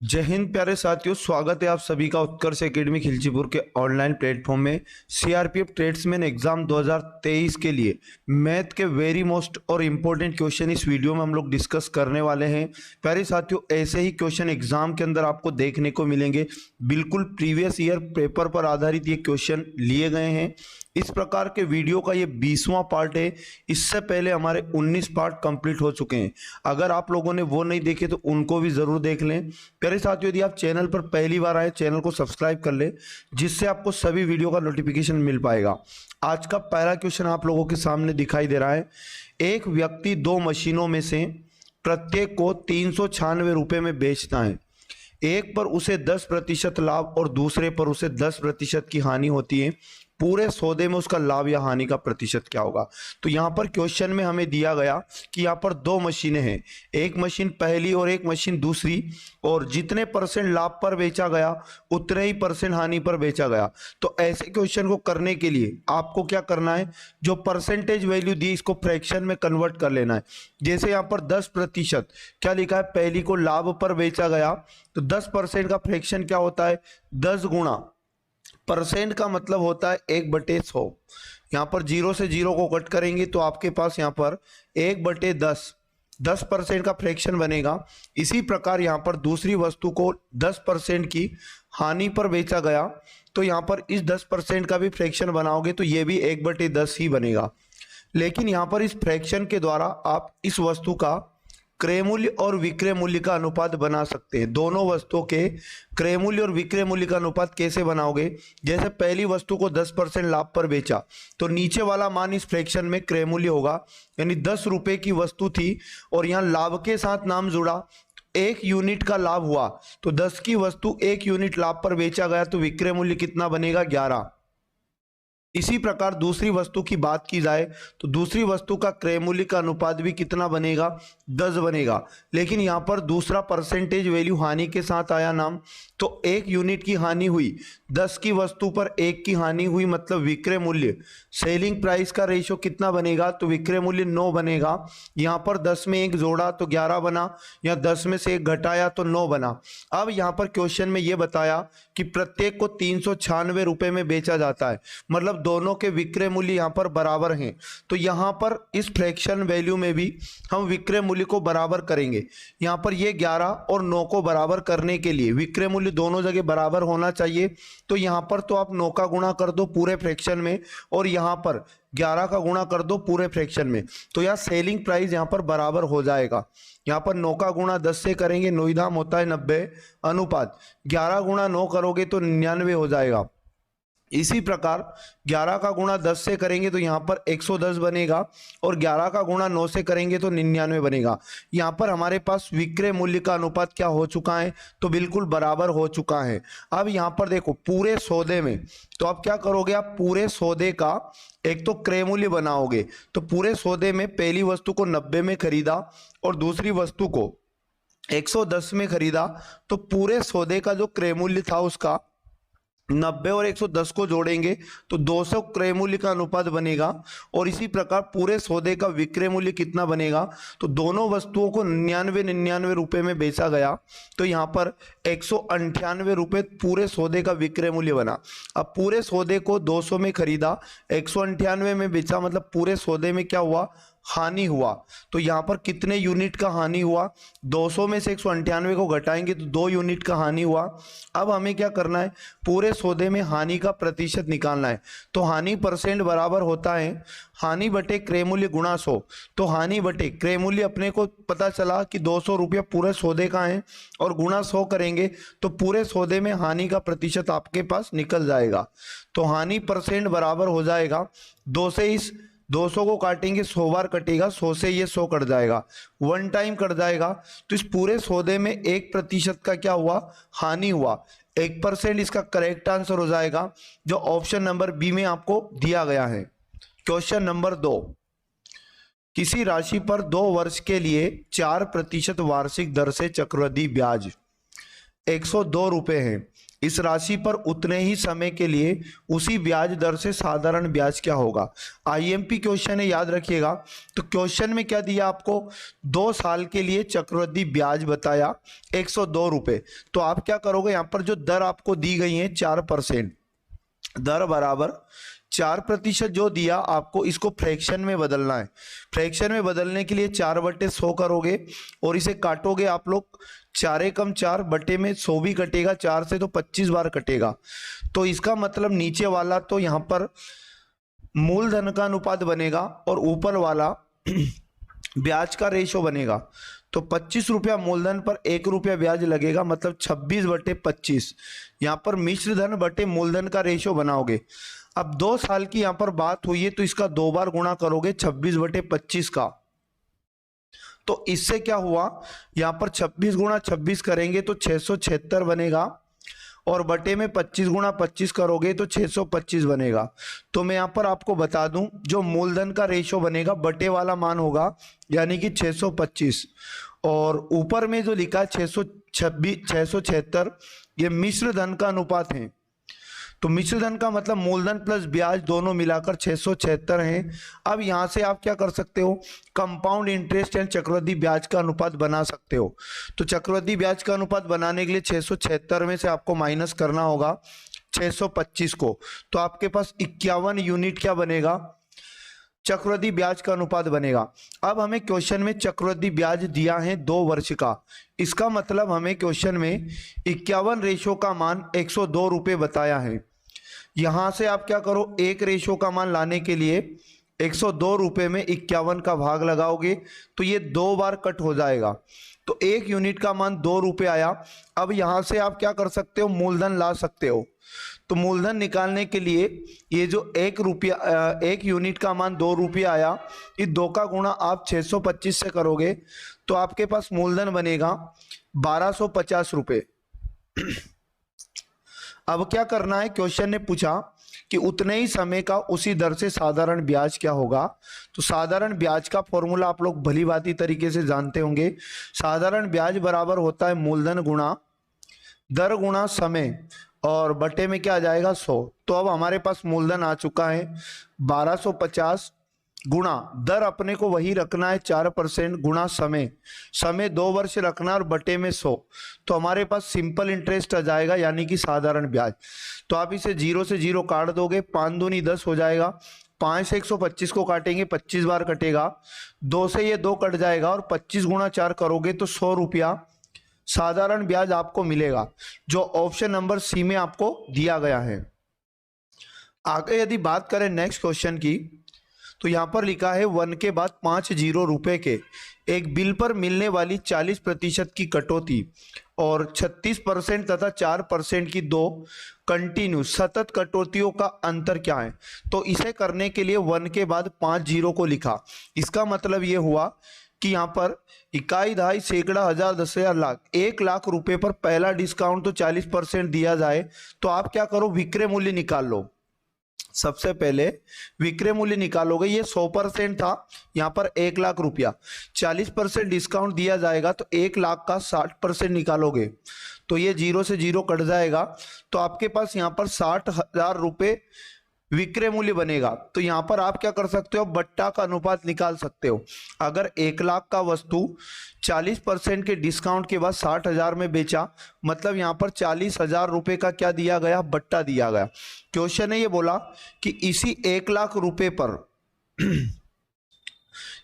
जय हिंद प्यारे साथियों, स्वागत है आप सभी का उत्कर्ष एकेडमी खिलचीपुर के ऑनलाइन प्लेटफॉर्म में। सीआरपीएफ ट्रेड्समैन एग्जाम 2023 के लिए मैथ के वेरी मोस्ट और इम्पोर्टेंट क्वेश्चन इस वीडियो में हम लोग डिस्कस करने वाले हैं। प्यारे साथियों, ऐसे ही क्वेश्चन एग्जाम के अंदर आपको देखने को मिलेंगे। बिल्कुल प्रीवियस ईयर पेपर पर आधारित ये क्वेश्चन लिए गए हैं। इस प्रकार के वीडियो का ये 20वां पार्ट है। इससे पहले हमारे 19 पार्ट कंप्लीट हो चुके हैं। अगर आप लोगों ने वो नहीं देखे तो उनको भी जरूर देख लें। प्यारे साथियों, यदि आप चैनल पर पहली बार आए, चैनल को सब्सक्राइब कर ले, जिससे आपको सभी वीडियो का नोटिफिकेशन मिल पाएगा। आज का पहला क्वेश्चन आप लोगों के सामने दिखाई दे रहा है। एक व्यक्ति दो मशीनों में से प्रत्येक को 396 रुपए में बेचता है। एक पर उसे 10% लाभ और दूसरे पर उसे 10% की हानि होती है। पूरे सौदे में उसका लाभ या हानि का प्रतिशत क्या होगा? तो यहाँ पर क्वेश्चन में हमें दिया गया कि यहाँ पर दो मशीनें हैं, एक मशीन पहली और एक मशीन दूसरी, और जितने परसेंट लाभ पर बेचा गया उतने ही परसेंट हानि पर बेचा गया। तो ऐसे क्वेश्चन को करने के लिए आपको क्या करना है, जो परसेंटेज वैल्यू दी इसको फ्रैक्शन में कन्वर्ट कर लेना है। जैसे यहाँ पर 10% क्या लिखा है, पहली को लाभ पर बेचा गया, तो 10% का फ्रैक्शन क्या होता है, 10 गुणा परसेंट का मतलब होता है 1/100। यहाँ पर 0 से 0 को कट करेंगे तो आपके पास यहाँ पर 1/10 10% का फ्रैक्शन बनेगा। इसी प्रकार यहाँ पर दूसरी वस्तु को 10% की हानि पर बेचा गया, तो यहाँ पर इस 10% का भी फ्रैक्शन बनाओगे तो ये भी 1/10 ही बनेगा। लेकिन यहाँ पर इस फ्रैक्शन के द्वारा आप इस वस्तु का क्रय मूल्य और विक्रय मूल्य का अनुपात बना सकते हैं। दोनों वस्तुओं के क्रय मूल्य और विक्रय मूल्य का अनुपात कैसे बनाओगे, जैसे पहली वस्तु को 10% लाभ पर बेचा तो नीचे वाला मान इस फ्रैक्शन में क्रय मूल्य होगा, यानी 10 रुपए की वस्तु थी और यहाँ लाभ के साथ नाम जुड़ा, 1 यूनिट का लाभ हुआ तो 10 की वस्तु 1 यूनिट लाभ पर बेचा गया तो विक्रय मूल्य कितना बनेगा, 11। इसी प्रकार दूसरी वस्तु की बात की जाए तो दूसरी वस्तु का क्रय मूल्य का अनुपात भी कितना बनेगा, 10 बनेगा। लेकिन यहाँ पर दूसरा परसेंटेज वैल्यू हानि के साथ आया नाम, तो 1 यूनिट की हानि हुई, 10 की वस्तु पर 1 की हानि हुई, मतलब विक्रय मूल्य सेलिंग प्राइस का रेशियो कितना बनेगा, तो विक्रय मूल्य 9 बनेगा। यहाँ पर 10 में 1 जोड़ा तो 11 बना, या 10 में से 1 घटाया तो 9 बना। अब यहाँ पर क्वेश्चन में ये बताया कि प्रत्येक को 396 रुपए में बेचा जाता है, मतलब दोनों के विक्रय मूल्य यहाँ पर बराबर हैं। तो यहाँ पर इस फ्रैक्शन वैल्यू में भी हम विक्रय मूल्य को बराबर करेंगे। यहाँ पर ये 11 और 9 को बराबर करने के लिए विक्रय मूल्य दोनों जगह बराबर होना चाहिए। तो यहाँ पर तो आप 9 का गुणा कर दो पूरे फ्रैक्शन में, और यहाँ पर 11 का गुणा कर दो पूरे फ्रैक्शन में, तो यहाँ सेलिंग प्राइस यहाँ पर बराबर हो जाएगा। यहाँ पर 9 का गुणा 10 से करेंगे, 9 धाम होता है 90, अनुपात 11 गुणा 9 करोगे तो 99 हो जाएगा। इसी प्रकार 11 का गुणा 10 से करेंगे तो यहाँ पर 110 बनेगा, और 11 का गुणा 9 से करेंगे तो 99 बनेगा। यहाँ पर हमारे पास विक्रय मूल्य का अनुपात क्या हो चुका है, तो बिल्कुल बराबर हो चुका है। अब यहाँ पर देखो पूरे सौदे में, तो आप क्या करोगे, आप पूरे सौदे का एक तो क्रय मूल्य बनाओगे। तो पूरे सौदे में पहली वस्तु को 90 में खरीदा और दूसरी वस्तु को 110 में खरीदा, तो पूरे सौदे का जो क्रय मूल्य था उसका 90 और 110 को जोड़ेंगे तो 200 क्रय मूल्य का अनुपात बनेगा। और इसी प्रकार पूरे सौदे का विक्रय मूल्य कितना बनेगा, तो दोनों वस्तुओं को 99 रुपए में बेचा गया, तो यहाँ पर 198 रुपए पूरे सौदे का विक्रय मूल्य बना। अब पूरे सौदे को 200 में खरीदा, 198 में बेचा, मतलब पूरे सौदे में क्या हुआ, हानि हुआ। तो यहाँ पर कितने यूनिट का हानि हुआ, 200 में से 198 को घटाएंगे तो 2 यूनिट का हानि हुआ। अब हमें क्या करना है, पूरे सौदे में हानि का प्रतिशत निकालना है। तो हानि परसेंट बराबर होता है हानि बटे क्रय मूल्य गुणा 100। तो हानि बटे क्रय मूल्य अपने को पता चला कि 200 रुपया पूरे सौदे का है, और गुणा 100 करेंगे तो पूरे सौदे में हानि का प्रतिशत आपके पास निकल जाएगा। तो हानि परसेंट बराबर हो जाएगा, 2 से इस 200 को काटेंगे, 100 बार कटेगा, 100 से ये 100 कट जाएगा, 1 टाइम कट जाएगा। तो इस पूरे सौदे में 1% का क्या हुआ, हानि हुआ। 1% इसका करेक्ट आंसर हो जाएगा, जो ऑप्शन नंबर बी में आपको दिया गया है। क्वेश्चन नंबर 2, किसी राशि पर 2 वर्ष के लिए 4% वार्षिक दर से चक्रवृद्धि ब्याज 102 रुपए है। इस राशि पर उतने ही समय के लिए उसी ब्याज दर से साधारण ब्याज क्या होगा। आईएमपी क्वेश्चन है, याद रखिएगा। तो क्वेश्चन में क्या दिया आपको, 2 साल के लिए चक्रवृद्धि ब्याज बताया 102 रुपए। तो आप क्या करोगे, यहां पर जो दर आपको दी गई है 4%, दर बराबर 4% जो दिया आपको, इसको फ्रैक्शन में बदलना है। फ्रैक्शन में बदलने के लिए 4/100 करोगे और इसे काटोगे आप लोग, 4 एकम 4 बटे में 100 भी कटेगा 4 से, तो 25 बार कटेगा। तो इसका मतलब नीचे वाला तो यहां पर मूलधन का अनुपात बनेगा और ऊपर वाला ब्याज का रेशो बनेगा। तो 25 रुपया मूलधन पर 1 रुपया ब्याज लगेगा, मतलब 26/25। यहाँ पर मिश्र धन बटे मूलधन का रेशो बनाओगे। अब 2 साल की यहाँ पर बात हुई है, तो इसका 2 बार गुणा करोगे 26/25 का। तो इससे क्या हुआ, यहाँ पर 26 गुणा 26 करेंगे तो 676 बनेगा, और बटे में 25 गुणा 25 करोगे तो 625 बनेगा। तो मैं यहाँ पर आपको बता दूं, जो मूलधन का रेशो बनेगा बटे वाला मान होगा, यानी कि 625, और ऊपर में जो लिखा है 676, ये मिश्र धन का अनुपात है। तो मिश्र धन का मतलब मूलधन प्लस ब्याज दोनों मिलाकर 676 है। अब यहां से आप क्या कर सकते हो, कंपाउंड इंटरेस्ट एंड चक्रवृद्धि ब्याज का अनुपात बना सकते हो। तो चक्रवृद्धि ब्याज का अनुपात बनाने के लिए 676 में से आपको माइनस करना होगा 625 को, तो आपके पास 51 यूनिट क्या बनेगा, चक्रवृद्धि ब्याज का अनुपात बनेगा। अब हमें क्वेश्चन में चक्रवृद्धि ब्याज दिया है 2 वर्ष का, इसका मतलब हमें क्वेश्चन में 51 रेशो का मान 102 रुपये बताया है। यहां से आप क्या करो, एक रेशो का मान लाने के लिए 102 रुपये में 51 का भाग लगाओगे, तो ये 2 बार कट हो जाएगा। तो 1 यूनिट का मान 2 रुपये आया। अब यहां से आप क्या कर सकते हो, मूलधन ला सकते हो। तो मूलधन निकालने के लिए ये जो 1 यूनिट का मान 2 रुपया आया, इस 2 का गुणा आप 625 से करोगे, तो आपके पास मूलधन बनेगा 1250 रुपये। अब क्या करना है, क्वेश्चन ने पूछा कि उतने ही समय का उसी दर से साधारण ब्याज क्या होगा। तो साधारण ब्याज का फॉर्मूला आप लोग भली भांति तरीके से जानते होंगे। साधारण ब्याज बराबर होता है मूलधन गुणा दर गुणा समय, और बटे में क्या आ जाएगा 100। तो अब हमारे पास मूलधन आ चुका है 1250 गुणा दर अपने को वही रखना है 4% गुणा समय, समय 2 वर्ष रखना और बटे में 100। तो हमारे पास सिंपल इंटरेस्ट आ जाएगा, यानी कि साधारण ब्याज। तो आप इसे 0 से 0 काट दोगे, 5 दूनी 10 हो जाएगा, 5 से 125 को काटेंगे 25 बार कटेगा, 2 से ये 2 कट जाएगा, और 25 गुणा 4 करोगे तो 100 रुपया साधारण ब्याज आपको मिलेगा, जो ऑप्शन नंबर सी में आपको दिया गया है। आगे यदि बात करें नेक्स्ट क्वेश्चन की, तो यहां पर लिखा है 1 के बाद 50 रुपए के एक बिल पर मिलने वाली 40% की कटौती और 36% तथा 4% की 2 कंटिन्यू सतत कटौतियों का अंतर क्या है। तो इसे करने के लिए 1 के बाद 50 को लिखा। इसका मतलब ये हुआ कि यहाँ पर इकाई, दहाई, सैकड़ा, हजार, 10,000, लाख, 1 लाख रुपए पर पहला डिस्काउंट तो 40% दिया जाए, तो आप क्या करो, विक्रय मूल्य निकाल लो। सबसे पहले विक्रय मूल्य निकालोगे, ये 100% था, यहाँ पर 1 लाख रुपया, 40% डिस्काउंट दिया जाएगा तो 1 लाख का 60% निकालोगे, तो ये 0 से 0 कट जाएगा। तो आपके पास यहाँ पर 60,000 रुपये विक्रय मूल्य बनेगा। तो यहां पर आप क्या कर सकते हो, बट्टा का अनुपात निकाल सकते हो। अगर 1 लाख का वस्तु 40% के डिस्काउंट के बाद 60,000 में बेचा, मतलब यहां पर 40,000 रुपए का क्या दिया गया, बट्टा दिया गया। क्वेश्चन ने ये बोला कि इसी 1 लाख रुपए पर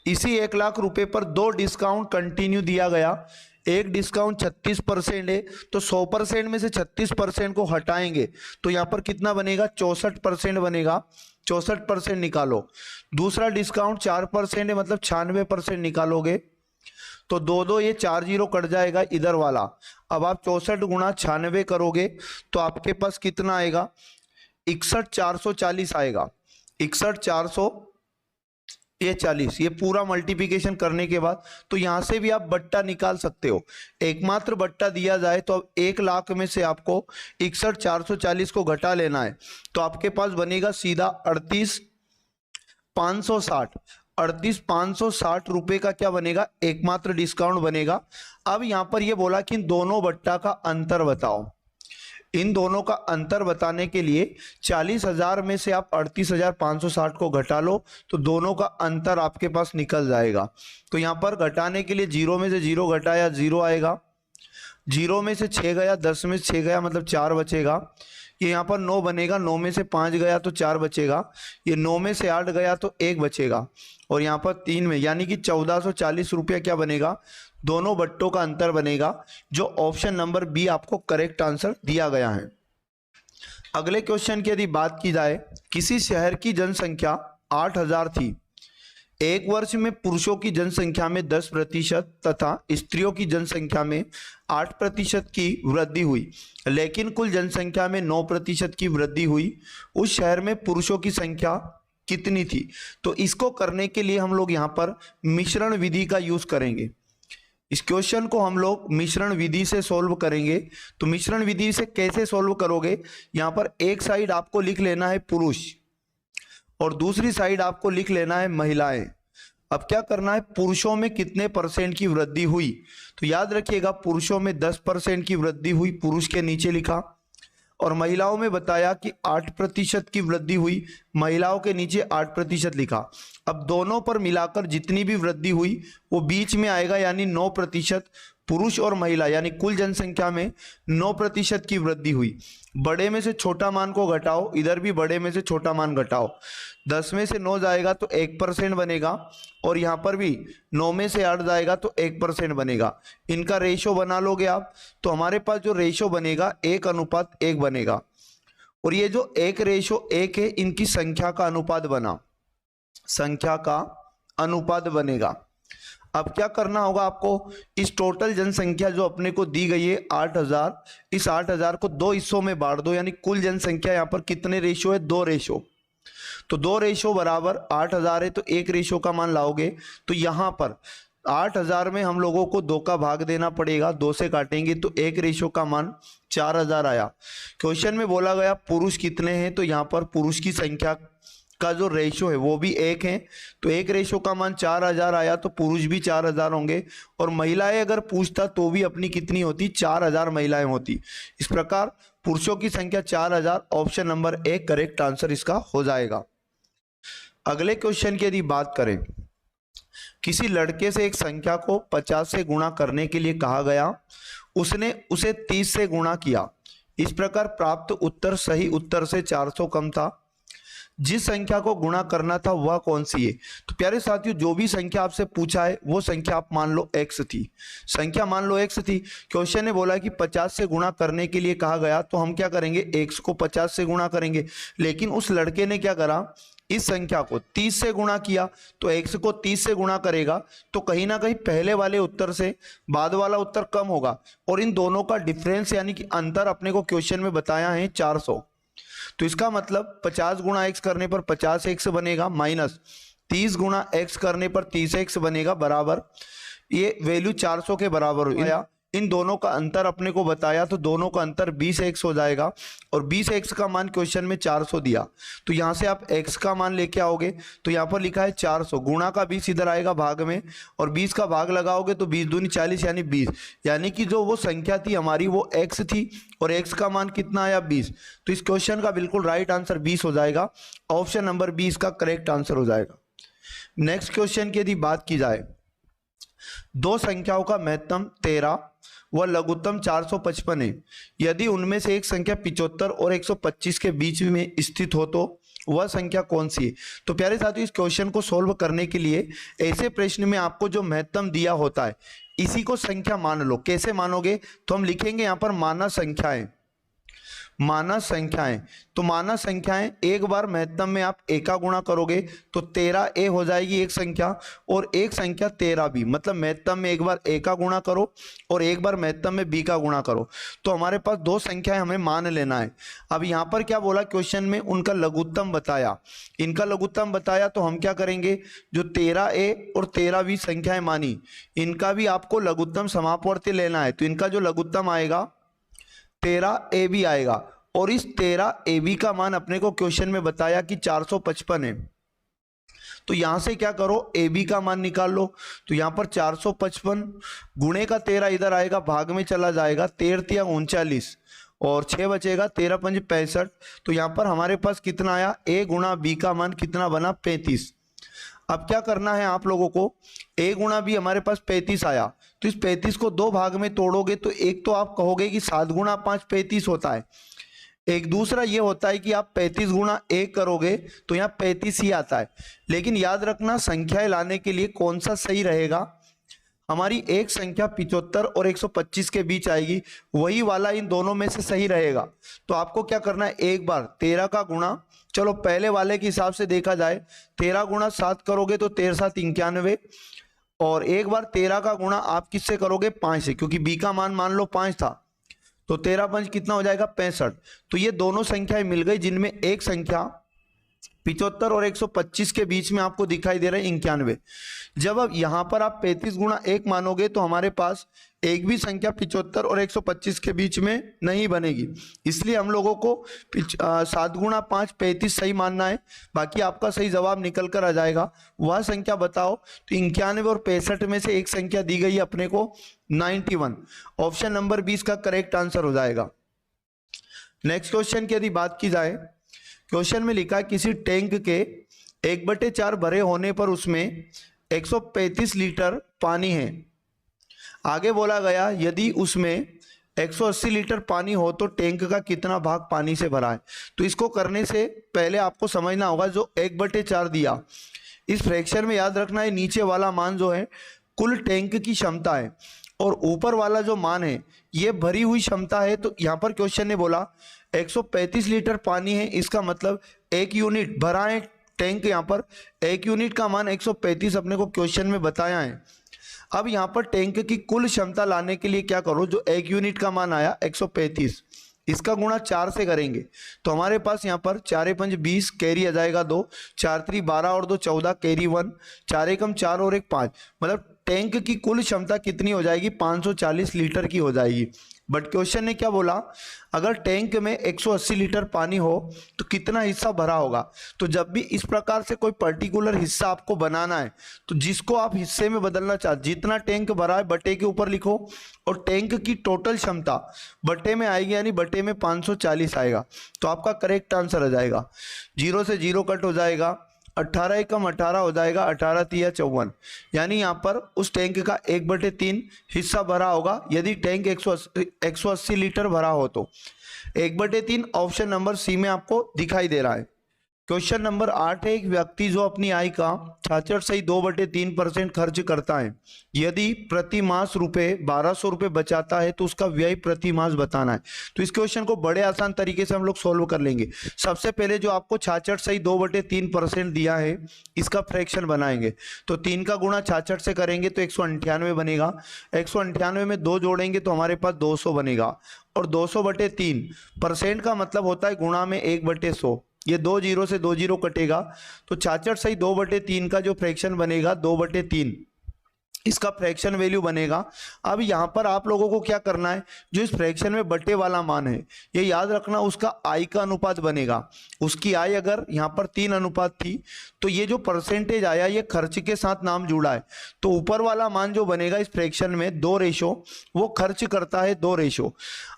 इसी 1 लाख रुपए पर 2 डिस्काउंट कंटिन्यू दिया गया। एक डिस्काउंट 36% है, तो 100% में से 36% को हटाएंगे तो यहां पर कितना बनेगा, 64% बनेगा। 64% निकालो। दूसरा डिस्काउंट 4% है, मतलब 96% निकालोगे, तो 2 ये 4 0 कट जाएगा इधर वाला। अब आप 64 गुणा 96 करोगे तो आपके पास कितना आएगा, 61,440 आएगा। 61,440 ये पूरा मल्टीप्लिकेशन करने के बाद, तो यहां से भी आप बट्टा निकाल सकते हो। एकमात्र बट्टा दिया जाए तो अब 1 लाख में से आपको 61,440 को घटा लेना है, तो आपके पास बनेगा सीधा 38,560। 38,560 रुपए का क्या बनेगा, एकमात्र डिस्काउंट बनेगा। अब यहां पर ये बोला कि इन दोनों बट्टा का अंतर बताओ। इन दोनों का अंतर बताने के लिए 40,000 में से आप 38,560 को घटा लो तो दोनों का अंतर आपके पास निकल जाएगा। तो यहाँ पर घटाने के लिए 0 में से 0 घटाया 0 आएगा, 0 में से 6 गया, 10 में से 6 गया मतलब 4 बचेगा। ये यहाँ पर 9 बनेगा, 9 में से 5 गया तो 4 बचेगा, ये 9 में से 8 गया तो 1 बचेगा, और यहाँ पर 3 में यानी कि 1440 रुपया क्या बनेगा, दोनों बट्टों का अंतर बनेगा, जो ऑप्शन नंबर बी आपको करेक्ट आंसर दिया गया है। अगले क्वेश्चन की यदि बात की जाए, किसी शहर की जनसंख्या 8,000 थी, एक वर्ष में पुरुषों की जनसंख्या में 10% तथा स्त्रियों की जनसंख्या में 8% की वृद्धि हुई, लेकिन कुल जनसंख्या में 9% की वृद्धि हुई। उस शहर में पुरुषों की संख्या कितनी थी? तो इसको करने के लिए हम लोग यहाँ पर मिश्रण विधि का यूज करेंगे। इस क्वेश्चन को हम लोग मिश्रण विधि से सोल्व करेंगे। तो मिश्रण विधि से कैसे सोल्व करोगे, यहाँ पर एक साइड आपको लिख लेना है पुरुष और दूसरी साइड आपको लिख लेना है महिलाएं। अब क्या करना है, पुरुषों में कितने % की वृद्धि हुई, तो याद रखिएगा पुरुषों में 10% की वृद्धि हुई, पुरुष के नीचे लिखा, और महिलाओं में बताया कि 8% की वृद्धि हुई, महिलाओं के नीचे 8% लिखा। अब दोनों पर मिलाकर जितनी भी वृद्धि हुई वो बीच में आएगा, यानी 9%। पुरुष और महिला यानी कुल जनसंख्या में 9% की वृद्धि हुई। बड़े में से छोटा मान को घटाओ, इधर भी बड़े में से छोटा मान घटाओ, 10 में से 9 जाएगा तो 1% बनेगा, और यहाँ पर भी 9 में से 8 जाएगा तो 1% बनेगा। इनका रेशो बना लोगे आप तो हमारे पास जो रेशो बनेगा 1:1 बनेगा, और ये जो 1:1 है इनकी संख्या का अनुपात बना, संख्या का अनुपात बनेगा। अब क्या करना होगा आपको, इस टोटल जनसंख्या जो अपने को दी गई है 8,000, इस 8,000 को 2 हिस्सों में बांट दो, यानी कुल जनसंख्या यहाँ पर कितने रेशो है, 2 रेशो। तो 2 रेशो बराबर 8,000 है तो 1 रेशो का मान लाओगे, तो यहाँ पर 8,000 में हम लोगों को 2 का भाग देना पड़ेगा, 2 से काटेंगे तो 1 रेशो का मान 4,000 आया। क्वेश्चन में बोला गया पुरुष कितने हैं, तो यहाँ पर पुरुष की संख्या का जो रेशो है वो भी 1 है, तो 1 रेशो का मान 4,000 आया, तो पुरुष भी 4,000 होंगे, और महिलाएं अगर पूछता तो भी अपनी कितनी होती, 4,000 महिलाएं होती। इस प्रकार पुरुषों की संख्या 4,000, ऑप्शन नंबर 1 करेक्ट आंसर इसका हो जाएगा। अगले क्वेश्चन की यदि बात करें, किसी लड़के से एक संख्या को 50 से गुणा करने के लिए कहा गया, उसने उसे 30 से गुणा किया, इस प्रकार प्राप्त उत्तर सही उत्तर से 400 कम था। जिस संख्या को गुणा करना था वह कौन सी है? तो प्यारे साथियों, जो भी संख्या आपसे पूछा है वो संख्या आप मान लो x थी, संख्या मान लो x थी। क्वेश्चन ने बोला कि 50 से गुणा करने के लिए कहा गया, तो हम क्या करेंगे, x को 50 से गुणा करेंगे, लेकिन उस लड़के ने क्या करा, इस संख्या को 30 से गुणा किया, तो x को 30 से गुणा करेगा तो कहीं ना कहीं पहले वाले उत्तर से बाद वाला उत्तर कम होगा, और इन दोनों का डिफरेंस यानी कि अंतर अपने को क्वेश्चन में बताया है 400। तो इसका मतलब 50 गुणा x करने पर 50x बनेगा, माइनस 30 गुणा x करने पर 30x बनेगा, बराबर ये वैल्यू 400 के बराबर हो गया। इन दोनों का अंतर अपने को बताया तो दोनों का अंतर 20x हो जाएगा, और 20x का मान क्वेश्चन में 400 दिया, तो यहाँ से आप x का मान लेके आओगे, तो यहाँ पर लिखा है 400, गुणा का 20 इधर आएगा भाग में, और 20 का भाग लगाओगे तो 20 दूनी 40 यानी 20, यानी कि जो वो संख्या थी हमारी वो x थी, और x का मान कितना आया 20। तो इस क्वेश्चन का बिल्कुल राइट आंसर 20 हो जाएगा, ऑप्शन नंबर 20 का करेक्ट आंसर हो जाएगा। नेक्स्ट क्वेश्चन की यदि बात की जाए, दो संख्याओं का महत्तम 13 व लघुत्तम 455 है, यदि उनमें से एक संख्या 75 और 125 के बीच में स्थित हो तो वह संख्या कौन सी है? तो प्यारे साथियों, इस क्वेश्चन को सोल्व करने के लिए ऐसे प्रश्न में आपको जो महत्तम दिया होता है इसी को संख्या मान लो। कैसे मानोगे, तो हम लिखेंगे यहाँ पर मानस संख्याएं, मानस संख्याएं। तो मानस संख्याएं एक बार महत्तम में आप a का गुणा करोगे तो 13a हो जाएगी एक संख्या, और एक संख्या 13 भी, मतलब महत्तम में एक बार a का गुणा करो और एक बार महत्तम में b का गुणा करो, तो हमारे पास दो संख्याएं हमें मान लेना है। अब यहाँ पर क्या बोला क्वेश्चन में, उनका लघुत्तम बताया, इनका लघुत्तम बताया, तो हम क्या करेंगे, जो 13a और 13b संख्याएं मानी इनका भी आपको लघुत्तम समापवर्ती लेना है, तो इनका जो लघुत्तम आएगा 13ab आएगा, और इस 13ab का मान अपने को क्वेश्चन में बताया कि 455 है, तो यहां से क्या करो, ab का मान निकाल लो। तो यहां पर 455 गुणे का 13 इधर आएगा, भाग में चला जाएगा, 13 39, और 6 बचेगा, 13 पंज 65। तो यहाँ पर हमारे पास कितना आया, a गुणा b का मान कितना बना 35। अब क्या करना है आप लोगों को, a गुणा b हमारे पास 35 आया, तो इस 35 को दो भाग में तोड़ोगे तो एक तो आप कहोगे कि 7 गुणा 5 35 होता है, एक दूसरा ये होता है कि आप 35 गुणा 1 करोगे तो यहाँ 35 ही आता है। लेकिन याद रखना संख्याएं लाने के लिए कौन सा सही रहेगा, हमारी एक संख्या 75 और 125 के बीच आएगी, वही वाला इन दोनों में से सही रहेगा। तो आपको क्या करना है, एक बार 13 का गुणा, चलो पहले वाले के हिसाब से देखा जाए 13 गुणा 7 करोगे तो 13 7 91, और एक बार 13 का गुणा आप किससे करोगे 5 से, क्योंकि b का मान लो 5 था, तो 13 पंच कितना हो जाएगा 65। तो ये दोनों संख्याएं मिल गई जिनमें एक संख्या 75 और 125 के बीच में आपको दिखाई दे रहा है 91। जब अब यहां पर आप 35 गुणा 1 मानोगे तो हमारे पास एक भी संख्या 75 और 125 के बीच में नहीं बनेगी, इसलिए हम लोगों को 7 गुणा 5 35 सही मानना है। बाकी आपका सही जवाब निकल कर आ जाएगा, वह संख्या बताओ। तो 91 और 65 में से एक संख्या दी गई अपने को 91, ऑप्शन नंबर 20 का करेक्ट आंसर हो जाएगा। नेक्स्ट क्वेश्चन की यदि बात की जाए, क्वेश्चन में लिखा है किसी टैंक के 1/4 भरे होने पर उसमें 135 लीटर पानी है। आगे बोला गया यदि उसमें 180 लीटर पानी हो तो टैंक का कितना भाग पानी से भरा है। तो इसको करने से पहले आपको समझना होगा जो 1/4 दिया, इस फ्रैक्शन में याद रखना है नीचे वाला मान जो है कुल टैंक की क्षमता है और ऊपर वाला जो मान है ये भरी हुई क्षमता है। तो यहाँ पर क्वेश्चन ने बोला 135 लीटर पानी है, इसका मतलब 1 यूनिट भरा है टैंक, यहाँ पर 1 यूनिट का मान 135 अपने को क्वेश्चन में बताया है। अब यहाँ पर टैंक की कुल क्षमता लाने के लिए क्या करो, जो 1 यूनिट का मान आया 135, इसका गुणा 4 से करेंगे तो हमारे पास यहाँ पर 4 पंज 20 कैरी आ जाएगा 2, 4 3 12 और 2 14 कैरी 1, 4 एकम 4 और 1 5, मतलब टैंक की कुल क्षमता कितनी हो जाएगी 540 लीटर की हो जाएगी। बट क्वेश्चन ने क्या बोला, अगर टैंक में 180 लीटर पानी हो तो कितना हिस्सा भरा होगा। तो जब भी इस प्रकार से कोई पर्टिकुलर हिस्सा आपको बनाना है तो जिसको आप हिस्से में बदलना चाहते, जितना टैंक भरा है बटे के ऊपर लिखो और टैंक की टोटल क्षमता बटे में आएगी, यानी बटे में 540 आएगा। तो आपका करेक्ट आंसर आ जाएगा, 0 से 0 कट हो जाएगा, 18 एकम 18 हो जाएगा, 18 तिया 54, यानी यहाँ पर उस टैंक का 1/3 हिस्सा भरा होगा। यदि टैंक 180 लीटर भरा हो तो 1/3 ऑप्शन नंबर सी में आपको दिखाई दे रहा है। क्वेश्चन नंबर 8 है, एक व्यक्ति जो अपनी आय का 66.2/3% खर्च करता है, यदि प्रति मास रुपए 1200 रुपये बचाता है तो उसका व्यय प्रति मास बताना है। तो इस क्वेश्चन को बड़े आसान तरीके से हम लोग सोल्व कर लेंगे। सबसे पहले जो आपको 66.2/3% दिया है इसका फ्रैक्शन बनाएंगे, तो 3 का गुणा 66 से करेंगे तो 198 बनेगा, 198 में 2 जोड़ेंगे तो हमारे पास 200 बनेगा, और 200/3% का मतलब होता है गुणा में 1/100, ये 2 जीरो से 2 जीरो कटेगा, तो 66.2/3 का जो फ्रैक्शन बनेगा 2/3 इसका फ्रैक्शन वैल्यू बनेगा। अब यहाँ पर आप लोगों को क्या करना है, जो इस फ्रैक्शन में बटे वाला मान है ये याद रखना, उसका आय का अनुपात बनेगा। उसकी आय अगर यहाँ पर 3 अनुपात थी तो ये जो परसेंटेज आया ये खर्च के साथ नाम जुड़ा है, तो ऊपर वाला मान जो बनेगा इस फ्रैक्शन में 2 रेशो वो खर्च करता है 2 रेशो।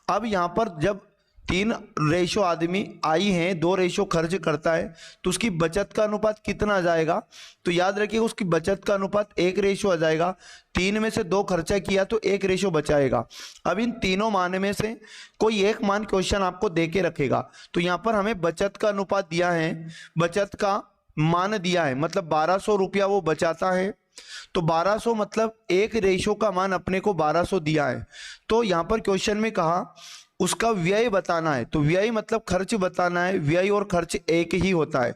अब यहाँ पर जब 3 रेशो आदमी आई हैं, 2 रेशो खर्च करता है, तो उसकी बचत का अनुपात कितना आ जाएगा, तो याद रखिएगा उसकी बचत का अनुपात 1 रेशो आ जाएगा। 3 में से 2 खर्चा किया तो 1 रेशो बचाएगा। अब इन तीनों मान में से कोई एक मान क्वेश्चन आपको दे के रखेगा, तो यहाँ पर हमें बचत का अनुपात दिया है, बचत का मान दिया है, मतलब 1200 रुपया वो बचाता है, तो 1200 मतलब 1 रेशो का मान अपने को 1200 दिया है। तो यहाँ पर क्वेश्चन में कहा उसका व्यय बताना है, तो व्यय मतलब खर्च बताना है, व्यय और खर्च एक ही होता है।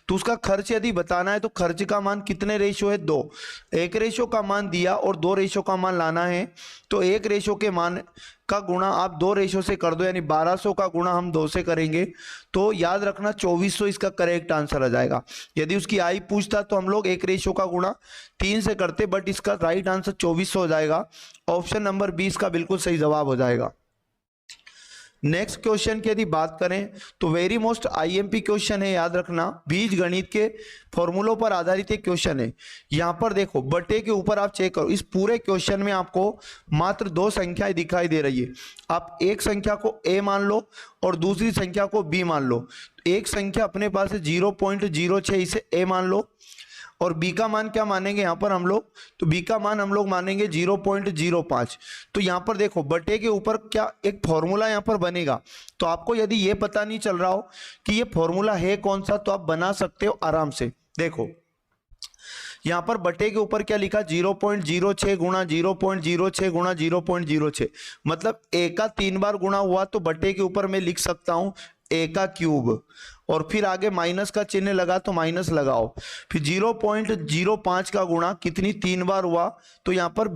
तो उसका खर्च यदि बताना है तो खर्च का मान कितने रेशो है 2, 1 रेशो का मान दिया और 2 रेशो का मान लाना है, तो 1 रेशो के मान का गुणा आप 2 रेशो से कर दो, यानी 1200 का गुणा हम 2 से करेंगे तो याद रखना 2400 इसका करेक्ट आंसर आ जाएगा। यदि उसकी आय पूछता तो हम लोग 1 रेशो का गुणा 3 से करते, बट इसका राइट आंसर 2400 हो जाएगा, ऑप्शन नंबर 20 का बिल्कुल सही जवाब हो जाएगा। नेक्स्ट क्वेश्चन की यदि बात करें तो वेरी मोस्ट आईएमपी क्वेश्चन है, याद रखना, बीज गणित के फॉर्मूलों पर आधारित एक क्वेश्चन है। यहां पर देखो बटे के ऊपर आप चेक करो, इस पूरे क्वेश्चन में आपको मात्र दो संख्याएं दिखाई दे रही है। आप एक संख्या को a मान लो और दूसरी संख्या को b मान लो। एक संख्या अपने पास है 0.06, इसे a मान लो, और b का मान क्या मानेंगे यहाँ पर हम लोग, तो b का मान हम लोग मानेंगे 0.05। तो यहाँ पर देखो बटे के ऊपर क्या एक फॉर्मूला यहाँ पर बनेगा। तो आपको यदि ये पता नहीं चल रहा हो कि ये फॉर्मूला है कौन सा, तो आप बना सकते हो आराम से। देखो यहाँ पर बटे के ऊपर क्या लिखा, 0.06 गुणा 0.06 गुणा 0.06, मतलब a का 3 बार गुणा हुआ तो बटे के ऊपर मैं लिख सकता हूं a का क्यूब, और फिर आगे माइनस का चिन्ह लगा तो माइनस लगाओ, फिर 0.05 का गुणा कितनी 3 बार हुआ, तो यहाँ पर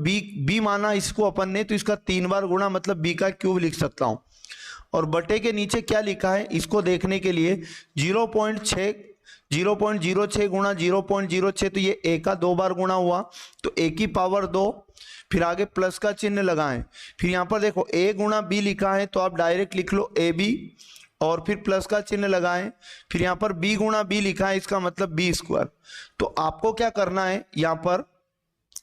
b माना इसको अपन ने, तो इसका 3 बार गुणा मतलब b का क्यूब लिख सकता हूं। और बटे के नीचे क्या लिखा है इसको देखने के लिए 0.06 गुणा 0.06, तो ये a का 2 बार गुणा हुआ तो a की पावर 2, फिर आगे प्लस का चिन्ह लगाएं, फिर यहाँ पर देखो a गुणा b लिखा है तो आप डायरेक्ट लिख लो ab, और फिर प्लस का चिन्ह लगाएं, फिर यहाँ पर b गुणा b लिखा है, इसका मतलब b स्क्वायर। तो आपको क्या करना है, यहाँ पर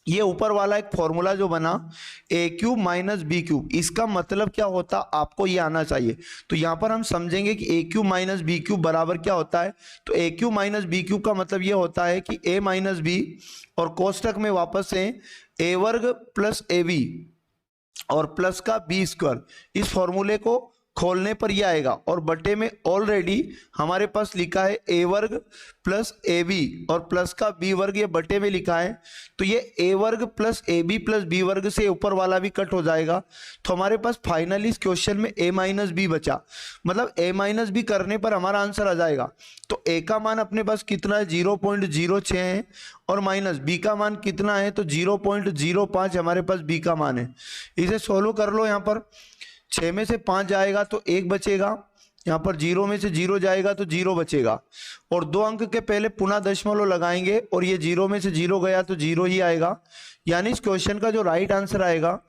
ये ऊपर वाला एक फॉर्मूला जो बना a cube minus b cube, इसका मतलब क्या होता आपको ये आना चाहिए। तो यहाँ पर हम समझेंगे कि a cube minus b cube बराबर क्या होता है, तो a cube minus b cube का मतलब ये होता है कि a माइनस बी, और कोष्टक में वापस से a वर्ग प्लस ए बी और प्लस का बी स्क्वायर, इस फॉर्मूले को खोलने पर यह आएगा। और बटे में ऑलरेडी हमारे पास लिखा है a वर्ग प्लस ए बी और प्लस का b वर्ग, ये बटे में लिखा है, तो ये a वर्ग plus a b plus b वर्ग से ऊपर वाला भी कट हो जाएगा। तो हमारे पास फाइनली इस क्वेश्चन में a माइनस बी बचा, मतलब a माइनस बी करने पर हमारा आंसर आ जाएगा। तो a का मान अपने पास कितना है 0.06 है, और माइनस b का मान कितना है तो 0.05 हमारे पास b का मान है। इसे सोल्व कर लो, यहाँ पर 6 में से 5 जाएगा तो 1 बचेगा, यहाँ पर 0 में से 0 जाएगा तो 0 बचेगा, और 2 अंक के पहले पुनः दशमलव लगाएंगे और ये 0 में से 0 गया तो 0 ही आएगा। यानी इस क्वेश्चन का जो राइट आंसर आएगा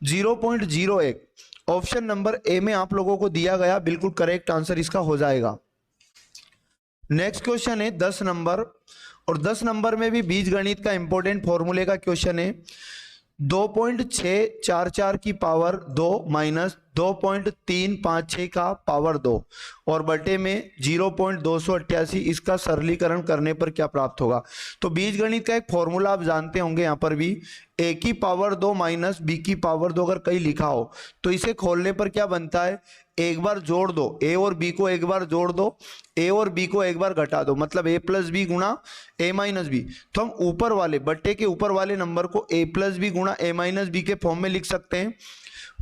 0.01, ऑप्शन नंबर ए में आप लोगों को दिया गया बिल्कुल करेक्ट आंसर इसका हो जाएगा। नेक्स्ट क्वेश्चन है 10 नंबर, और 10 नंबर में भी बीजगणित का इंपॉर्टेंट फॉर्मूले का क्वेश्चन है। 2.644 की पावर 2 माइनस 2.356 का पावर 2 और बटे में 0.288, इसका सरलीकरण करने पर क्या प्राप्त होगा। तो बीजगणित का एक फॉर्मूला आप जानते होंगे, यहाँ पर भी a की पावर 2 माइनस b की पावर 2 अगर कहीं लिखा हो तो इसे खोलने पर क्या बनता है, एक बार जोड़ दो, a और b को एक बार जोड़ दो, a और b को एक बार घटा दो, मतलब a प्लस बी गुणा a माइनस बी। तो हम ऊपर वाले बट्टे के ऊपर वाले नंबर को a प्लस बी गुणा a माइनस बी के फॉर्म में लिख सकते हैं।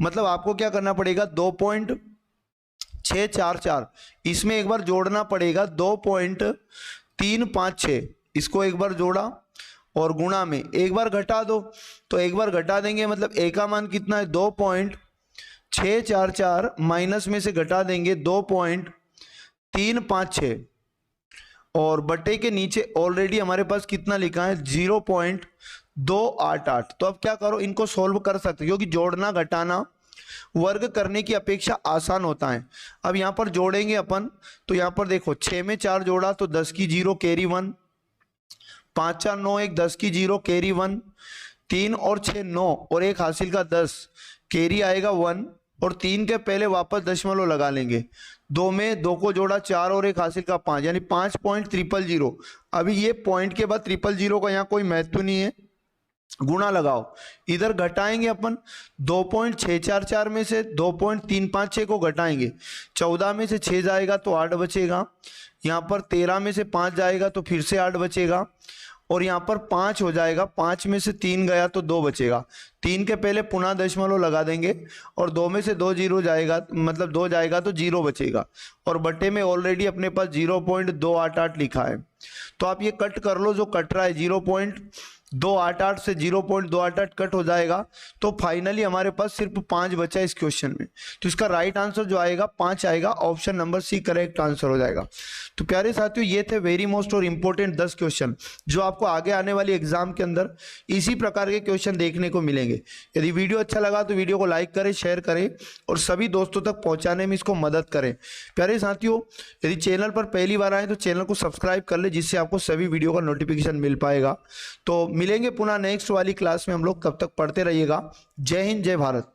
मतलब आपको क्या करना पड़ेगा, 2.644 इसमें एक बार जोड़ना पड़ेगा 2.356, इसको एक बार जोड़ा और गुणा में एक बार घटा दो, तो एक बार घटा देंगे मतलब a का मान कितना है 2.644 माइनस में से घटा देंगे 2.356, और बटे के नीचे ऑलरेडी हमारे पास कितना लिखा है 0.288। तो अब क्या करो, इनको सोल्व कर सकते क्योंकि जोड़ना घटाना वर्ग करने की अपेक्षा आसान होता है। अब यहाँ पर जोड़ेंगे अपन, तो यहाँ पर देखो 6 में 4 जोड़ा तो 10 की 0 कैरी 1, 5 4 9 1 10 की 0 कैरी 1, 3 और 6 9 और 1 हासिल का 10 कैरी आएगा 1, और 3 के पहले वापस दशमलव लगा लेंगे, 2 में 2 को जोड़ा 4 और 1 हासिल का 5, यानी 5.000। अभी ये पॉइंट के बाद 000 का यहाँ कोई महत्व नहीं है, गुणा लगाओ, इधर घटाएंगे अपन 2.644 में से 2.356 को घटाएंगे, 14 में से 6 जाएगा तो 8 बचेगा, यहाँ पर 13 में से 5 जाएगा तो फिर से 8 बचेगा, और यहाँ पर 5 हो जाएगा, 5 में से 3 गया तो 2 बचेगा, 3 के पहले पुनः दशमलव लगा देंगे और 2 में से 2 0 जाएगा, मतलब 2 जाएगा तो 0 बचेगा, और बटे में ऑलरेडी अपने पास 0.288 लिखा है। तो आप ये कट कर लो, जो कट रहा है 288 से 0.288 कट हो जाएगा तो फाइनली हमारे पास सिर्फ 5 बचा है इस क्वेश्चन में। तो इसका राइट आंसर जो आएगा 5 आएगा, option number c correct answer हो जाएगा। तो प्यारे साथियों, ये थे वेरी मोस्ट और इंपॉर्टेंट 10 क्वेश्चन जो आपको आगे आने वाली एग्जाम के अंदर इसी प्रकार के क्वेश्चन देखने को मिलेंगे। यदि वीडियो अच्छा लगा तो वीडियो को लाइक करें, शेयर करें और सभी दोस्तों तक पहुंचाने में इसको मदद करें। प्यारे साथियों, यदि चैनल पर पहली बार आए तो चैनल को सब्सक्राइब कर ले, जिससे आपको सभी वीडियो का नोटिफिकेशन मिल पाएगा। तो मिलेंगे पुनः नेक्स्ट वाली क्लास में हम लोग, कब तक पढ़ते रहिएगा। जय हिंद, जय भारत।